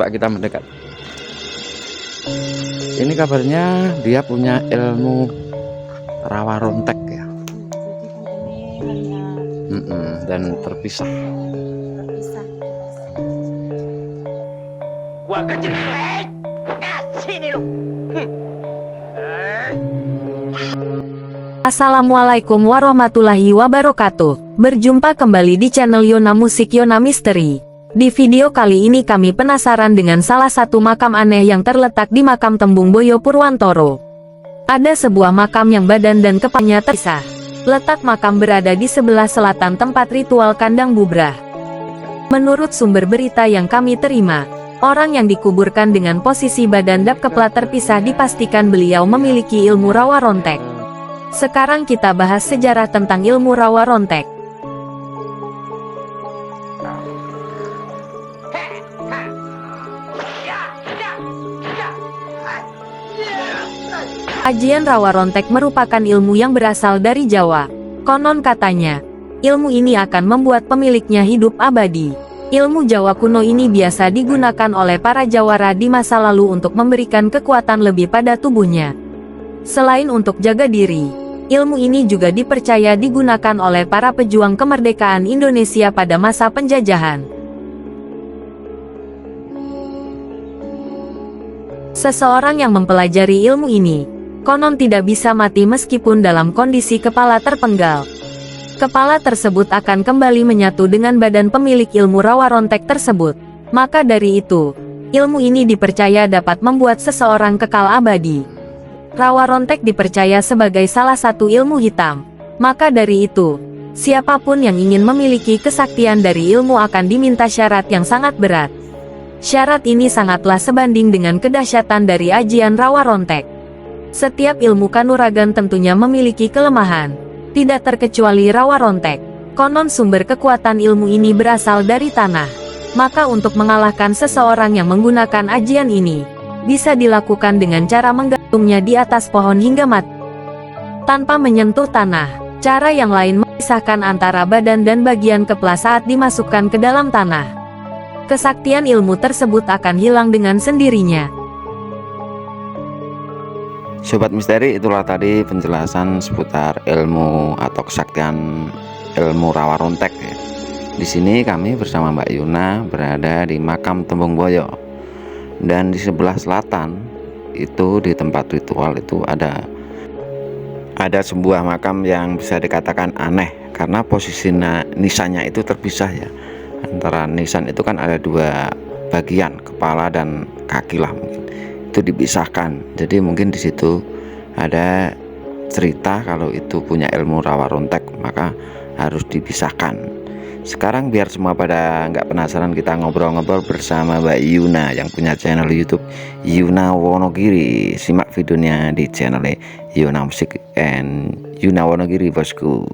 Pak, kita mendekat. Ini kabarnya dia punya ilmu rawa rontek ya. Dan terpisah. Gua kecil sini lu. Assalamualaikum warahmatullahi wabarakatuh. Berjumpa kembali di channel Yona Musik Yona Misteri. Di video kali ini kami penasaran dengan salah satu makam aneh yang terletak di makam Tembung Boyo Purwantoro. Ada sebuah makam yang badan dan kepalanya terpisah. Letak makam berada di sebelah selatan tempat ritual kandang bubrah. Menurut sumber berita yang kami terima, orang yang dikuburkan dengan posisi badan dan kepala terpisah dipastikan beliau memiliki ilmu rawa rontek. Sekarang kita bahas sejarah tentang ilmu rawa rontek. Ajian rawa rontek merupakan ilmu yang berasal dari Jawa. Konon katanya, ilmu ini akan membuat pemiliknya hidup abadi. Ilmu Jawa kuno ini biasa digunakan oleh para jawara di masa lalu untuk memberikan kekuatan lebih pada tubuhnya. Selain untuk jaga diri, ilmu ini juga dipercaya digunakan oleh para pejuang kemerdekaan Indonesia pada masa penjajahan. Seseorang yang mempelajari ilmu ini, konon tidak bisa mati meskipun dalam kondisi kepala terpenggal. Kepala tersebut akan kembali menyatu dengan badan pemilik ilmu rawa rontek tersebut. Maka dari itu, ilmu ini dipercaya dapat membuat seseorang kekal abadi. Rawa rontek dipercaya sebagai salah satu ilmu hitam. Maka dari itu, siapapun yang ingin memiliki kesaktian dari ilmu akan diminta syarat yang sangat berat. Syarat ini sangatlah sebanding dengan kedahsyatan dari ajian rawa rontek. Setiap ilmu kanuragan tentunya memiliki kelemahan, tidak terkecuali rawa rontek. Konon sumber kekuatan ilmu ini berasal dari tanah. Maka untuk mengalahkan seseorang yang menggunakan ajian ini, bisa dilakukan dengan cara menggantungnya di atas pohon hingga mati, tanpa menyentuh tanah. Cara yang lain memisahkan antara badan dan bagian kepala saat dimasukkan ke dalam tanah. Kesaktian ilmu tersebut akan hilang dengan sendirinya. Sobat misteri, itulah tadi penjelasan seputar ilmu atau kesaktian ilmu rawa rontek ya. Di sini kami bersama Mbak Yuna berada di makam Tembung Boyo. Dan di sebelah selatan itu di tempat ritual itu ada sebuah makam yang bisa dikatakan aneh karena posisi nisannya itu terpisah ya. Antara nisan itu kan ada dua bagian, kepala dan kaki lah mungkin. Itu dipisahkan. Jadi mungkin di situ ada cerita kalau itu punya ilmu rawa rontek maka harus dipisahkan. Sekarang biar semua pada nggak penasaran, kita ngobrol-ngobrol bersama Mbak Yuna yang punya channel YouTube Yuna Wonogiri. Simak videonya di channel Yuna Musik and Yuna Wonogiri, bosku.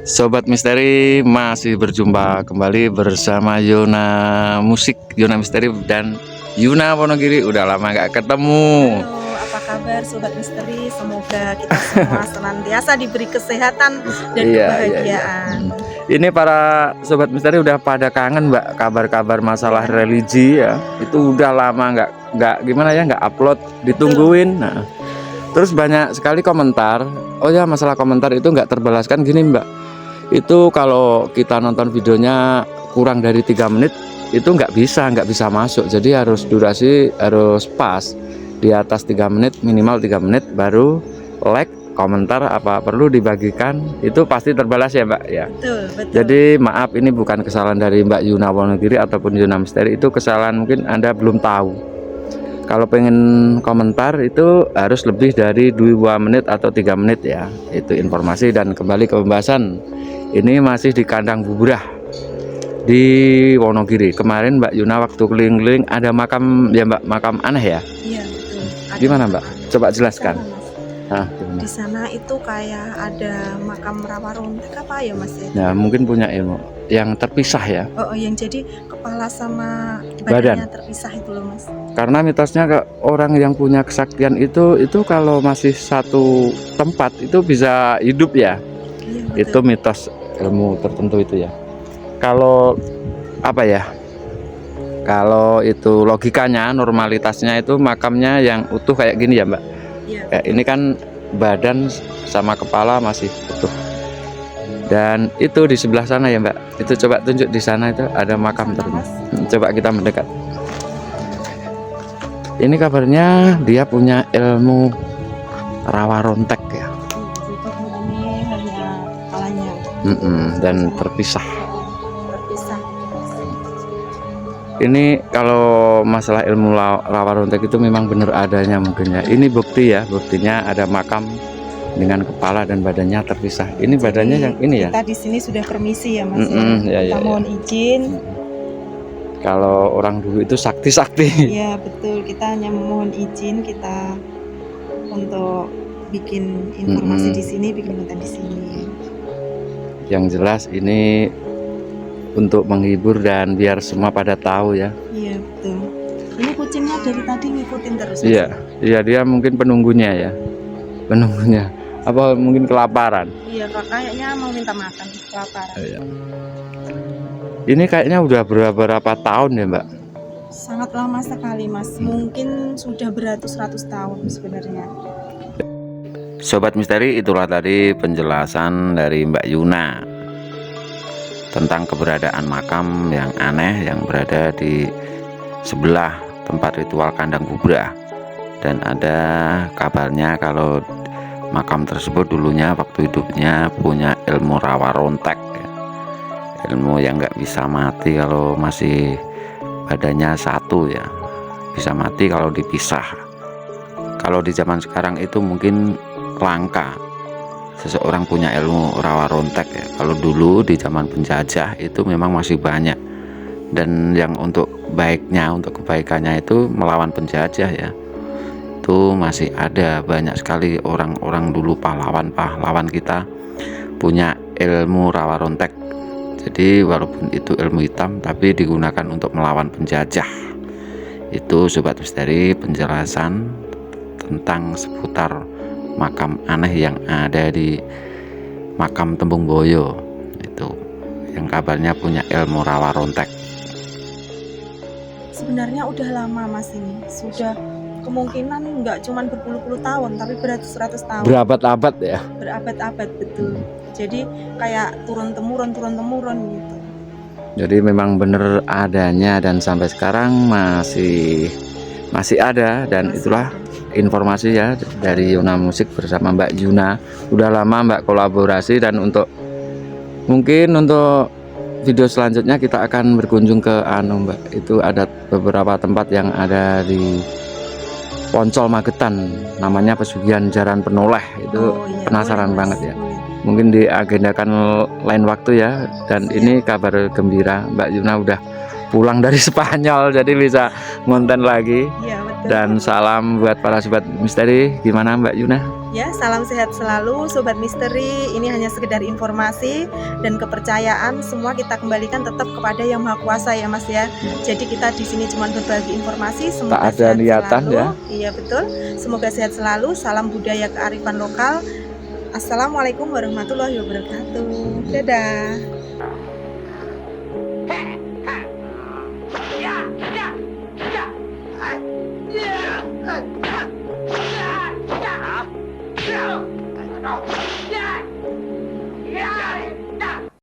Sobat misteri, masih berjumpa kembali bersama Yona Musik, Yona Misteri dan Yuna Wonogiri. Udah lama gak ketemu. Halo, apa kabar Sobat Misteri? Semoga kita semua senantiasa diberi kesehatan dan kebahagiaan. Ini para Sobat Misteri udah pada kangen Mbak, kabar-kabar masalah religi ya. Itu udah lama nggak gimana ya, nggak upload, ditungguin. Nah, terus banyak sekali komentar. Oh ya, masalah komentar itu nggak terbalaskan gini Mbak. Itu kalau kita nonton videonya kurang dari 3 menit itu nggak bisa masuk. Jadi harus durasi harus pas di atas 3 menit, minimal 3 menit baru like, komentar apa perlu dibagikan itu pasti terbalas ya Mbak ya. Betul. Jadi maaf, ini bukan kesalahan dari Mbak Yuna Wonogiri ataupun Yuna Misteri, itu kesalahan mungkin Anda belum tahu. Kalau pengen komentar itu harus lebih dari 2 menit atau 3 menit ya. Itu informasi. Dan kembali ke pembahasan, ini masih di kandang bubrah di Wonogiri. Kemarin Mbak Yuna waktu keliling-keliling ada makam ya Mbak, makam aneh ya. Iya betul. Gimana Mbak? Coba jelaskan. Di sana itu kayak ada makam rawa rontek apa ya Mas? Nah mungkin punya ilmu yang terpisah ya. Oh yang jadi kepala sama Badan badannya terpisah itu loh Mas. Karena mitosnya orang yang punya kesaktian itu kalau masih satu tempat itu bisa hidup ya. Iya, Itu mitos ilmu tertentu itu ya. Kalau apa ya, Kalau itu logikanya, normalitasnya itu makamnya yang utuh kayak gini ya Mbak. Iya. Kayak ini kan badan sama kepala masih utuh. Dan itu di sebelah sana ya Mbak. Itu coba tunjuk di sana itu ada makam Sana, terus. Mas. Coba kita mendekat. Ini kabarnya dia punya ilmu rawa rontek ya. Jadi ini hanya kepalanya Dan terpisah. terpisah. Ini kalau masalah ilmu rawa rontek itu memang benar adanya mungkin ya. Ini bukti ya, buktinya ada makam dengan kepala dan badannya terpisah. Ini badannya yang ini ya. Kita di sini sudah permisi ya Mas. Ya, Kita mohon izin. Kalau orang dulu itu sakti-sakti. Iya betul. Kita hanya mohon izin kita untuk bikin informasi di sini, bikin konten di sini. Yang jelas ini untuk menghibur dan biar semua pada tahu ya. Iya betul. Ini kucingnya dari tadi ngikutin terus. Mas. Iya dia mungkin penunggunya ya. Penunggunya. Apa mungkin kelaparan? Iya kayaknya mau minta makan kelaparan. Iya. Ini kayaknya udah berapa tahun ya Mbak? Sangat lama sekali Mas. Mungkin sudah beratus-ratus tahun sebenarnya. Sobat Misteri, itulah tadi penjelasan dari Mbak Yuna tentang keberadaan makam yang aneh yang berada di sebelah tempat ritual kandang kubra. Dan ada kabarnya kalau makam tersebut dulunya waktu hidupnya punya ilmu rawa rontek ya. Ilmu yang nggak bisa mati kalau masih badannya satu ya, bisa mati kalau dipisah. Kalau di zaman sekarang itu mungkin langka seseorang punya ilmu rawa rontek ya. Kalau dulu di zaman penjajah itu memang masih banyak, dan yang untuk baiknya, untuk kebaikannya itu melawan penjajah ya, itu masih ada banyak sekali orang-orang dulu, pahlawan kita punya ilmu rawa rontek. Jadi walaupun itu ilmu hitam tapi digunakan untuk melawan penjajah. Itu Sobat Misteri penjelasan tentang seputar makam aneh yang ada di makam Tembung Boyo itu, yang kabarnya punya ilmu rawa rontek. Sebenarnya udah lama Mas ini. Sudah kemungkinan nggak cuma berpuluh-puluh tahun tapi beratus-ratus tahun. Berabad-abad ya. Berabad-abad betul. Jadi kayak turun temurun gitu. Jadi memang benar adanya dan sampai sekarang masih ada, dan Masih itulah ada. informasi ya dari Yuna Musik bersama Mbak Yuna. Udah lama Mbak kolaborasi, dan mungkin untuk video selanjutnya kita akan berkunjung ke Mbak. Itu ada beberapa tempat yang ada di Poncol Magetan, namanya Pesugihan Jaran Penoleh. Itu iya, penasaran boleh, Mas. banget ya. Boleh. Mungkin diagendakan lain waktu ya. Dan ini kabar gembira, Mbak Yuna udah pulang dari Spanyol, jadi bisa ngonten lagi. Iya betul. Dan salam buat para Sobat Misteri. Gimana Mbak Yuna? Ya, salam sehat selalu Sobat Misteri. Ini hanya sekedar informasi dan kepercayaan, semua kita kembalikan tetap kepada Yang Maha Kuasa ya Mas ya. Jadi kita di sini cuma berbagi informasi, semoga Tak ada sehat niatan selalu. ya. Iya betul. Semoga sehat selalu. Salam budaya kearifan lokal. Assalamualaikum warahmatullahi wabarakatuh. Dadah.